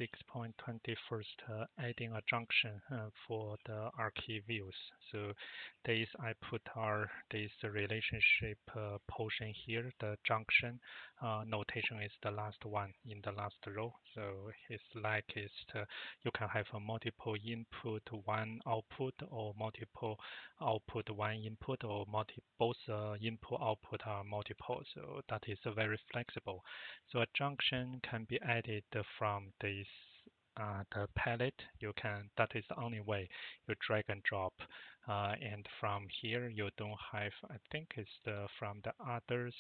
6.21, adding a junction for the Archi Views. So this I put this relationship portion here. The junction notation is the last one in the last row. So it's like you can have a multiple input, one output, or multiple output, one input, or both input output are multiple. So that is very flexible. So a junction can be added from this the palette. That is the only way you drag and drop, and from here you don't have. I think it's from the others.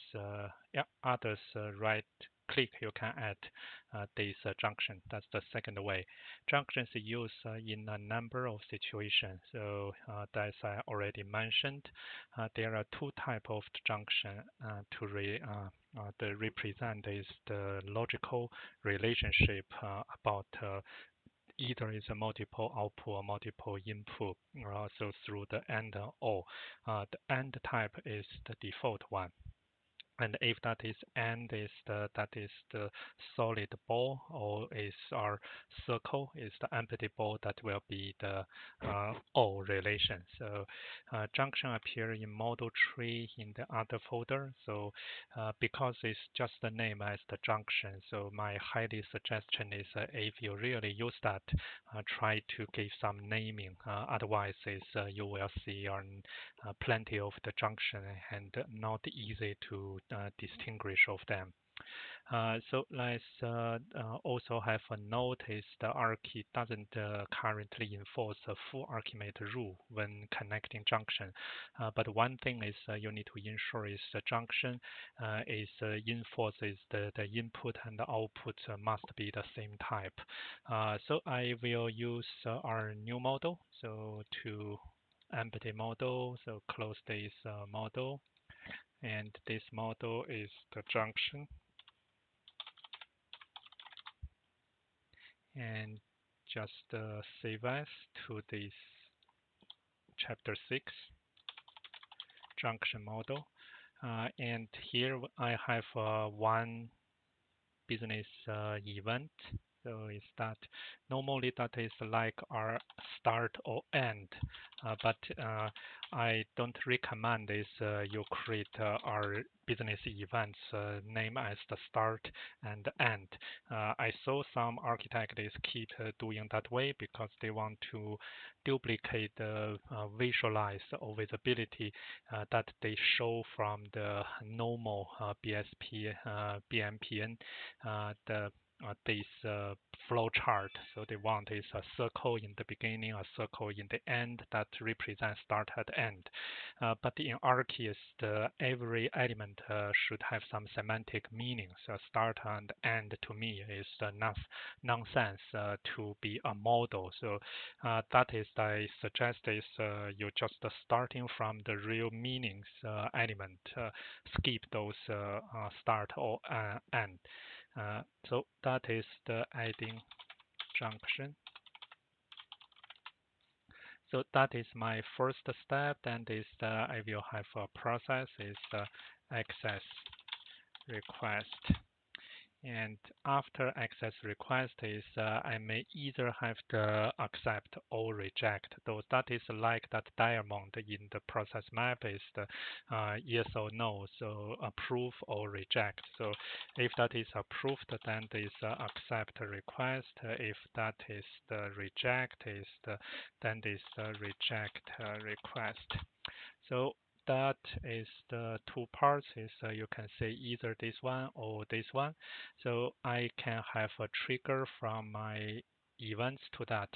Others right click you can add this junction. That's the second way. Junctions are used in a number of situations. So as I already mentioned, there are two types of junction the represent is the logical relationship about either is a multiple output or multiple input. So through the AND or the AND type is the default one. And if that is AND that is the solid ball, or is our circle is the empty ball, that will be the OR relation. So junction appear in model tree in the other folder. So because it's just the name as the junction, so my highly suggestion is if you really use that, try to give some naming. Otherwise, you will see plenty of the junction and not easy to distinguish of them. So let's also have a notice the Archi doesn't currently enforce a full ArchiMate rule when connecting junction. But one thing is you need to ensure is the junction enforces the input and the output must be the same type. So I will use our new model. So to empty model, so close this model, and this model is the junction, and just save as to this chapter 6 junction model, and here I have one business event. So is that normally that is like our start or end, but I don't recommend this you create our business events name as the start and end. I saw some architects keep doing that way because they want to duplicate the visualize or visibility that they show from the normal BSP BMPN this flow chart. So they want is a circle in the beginning, a circle in the end that represents start and end. But in Archi, every element should have some semantic meaning. So start and end to me is enough nonsense to be a model. So that is I suggest is you just starting from the real meanings element, skip those start or end. So that is the adding junction. So that is my first step. Then I will have a process is access request. And after access request is I may either have to accept or reject. Though that is like that diamond in the process map is the yes or no, so approve or reject. So if that is approved, then this accept request. If that is the reject, then this reject request. So that is the two parts is you can say either this one or this one. So I can have a trigger from my events to that,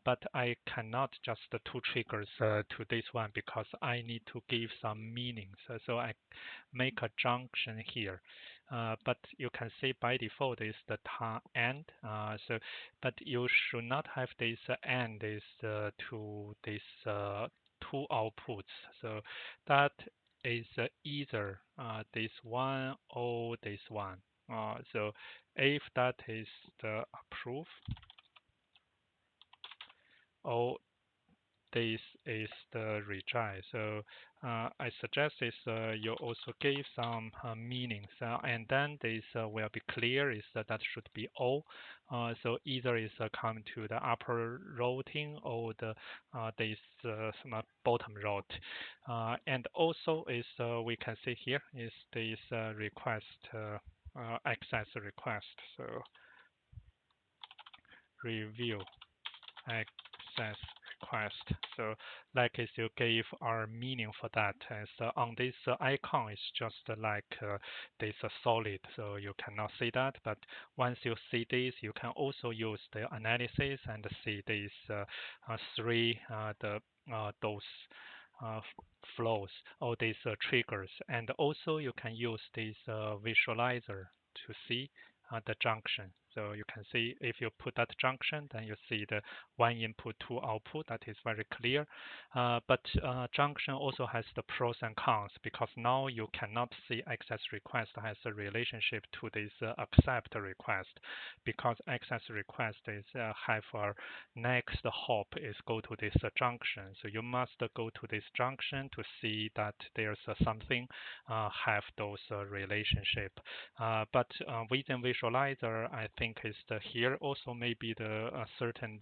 but I cannot just the two triggers to this one because I need to give some meanings. So I make a junction here, but you can see by default is the end. But you should not have this end is to this two outputs. So that is either this one or this one. So if that is the approve or this is the reject. So I suggest is you also give some meanings, and then this will be clear is that should be all. So either is come to the upper routing or the this bottom route, and also is we can see here is this request access request. So review access request. So like is you gave our meaning for that. And so on this icon is just like this solid, so you cannot see that. But once you see this, you can also use the analysis and see these three those flows or these triggers. And also you can use this visualizer to see the junction. So you can see if you put that junction, then you see the one input, two output. That is very clear. But junction also has the pros and cons because now you cannot see access request has a relationship to this accept request because access request is have a next hop is go to this junction. So you must go to this junction to see that there's something have those relationship. But within visualizer, I think is here also maybe the certain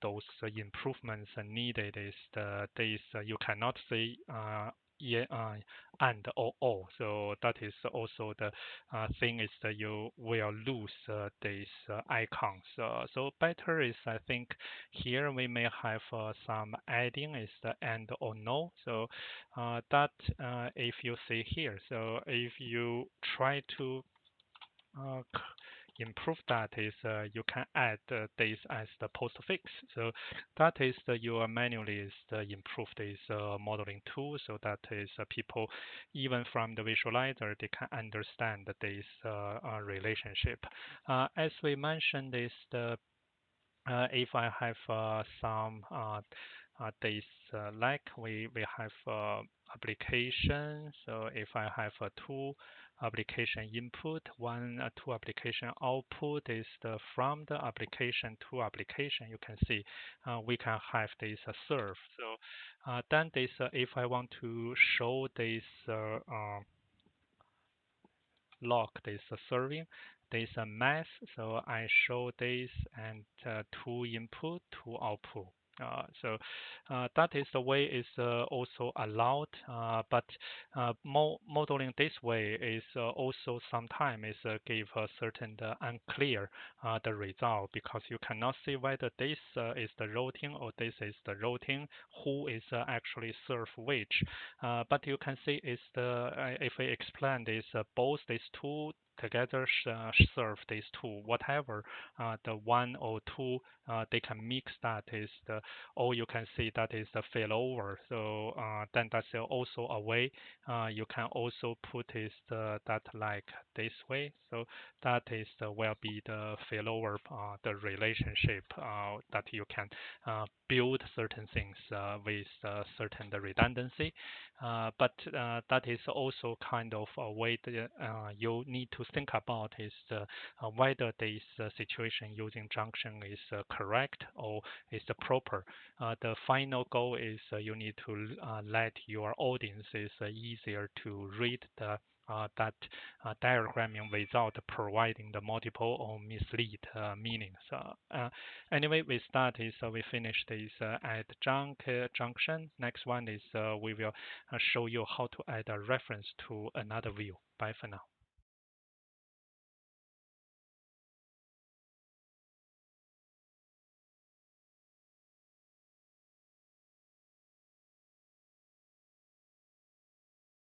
those improvements needed is this you cannot see yeah, and or all. So that is also the thing is that you will lose these icons. So better is I think here we may have some adding is the and or no. So that if you see here, so if you try to uh, improve that is you can add this as the postfix. So that is you manually is improve this modeling tool so that is people even from the visualizer they can understand this relationship. As we mentioned is the if I have some this like we have application. So if I have two application input, one two application output is the from the application to application. You can see we can have this serve. So then this if I want to show this log this serving. There's a math, so I show this and two input, two output. That is the way is also allowed, but modeling this way is also sometimes is give a certain unclear the result because you cannot see whether this is the routing or this is the routing, who is actually serve which. But you can see is the if we explain this both these two together serve these two whatever the one or two they can mix that is the or you can see that is the failover. So then that's also a way you can also put is that like this way. So that is will be the failover the relationship that you can build certain things with certain the redundancy. But that is also kind of a way that you need to think about is whether this situation using junction is correct or is proper. The final goal is you need to let your audience is easier to read the that diagramming without providing the multiple or mislead meanings. Anyway, with that is we finish this add junction. Next one is we will show you how to add a reference to another view. Bye for now.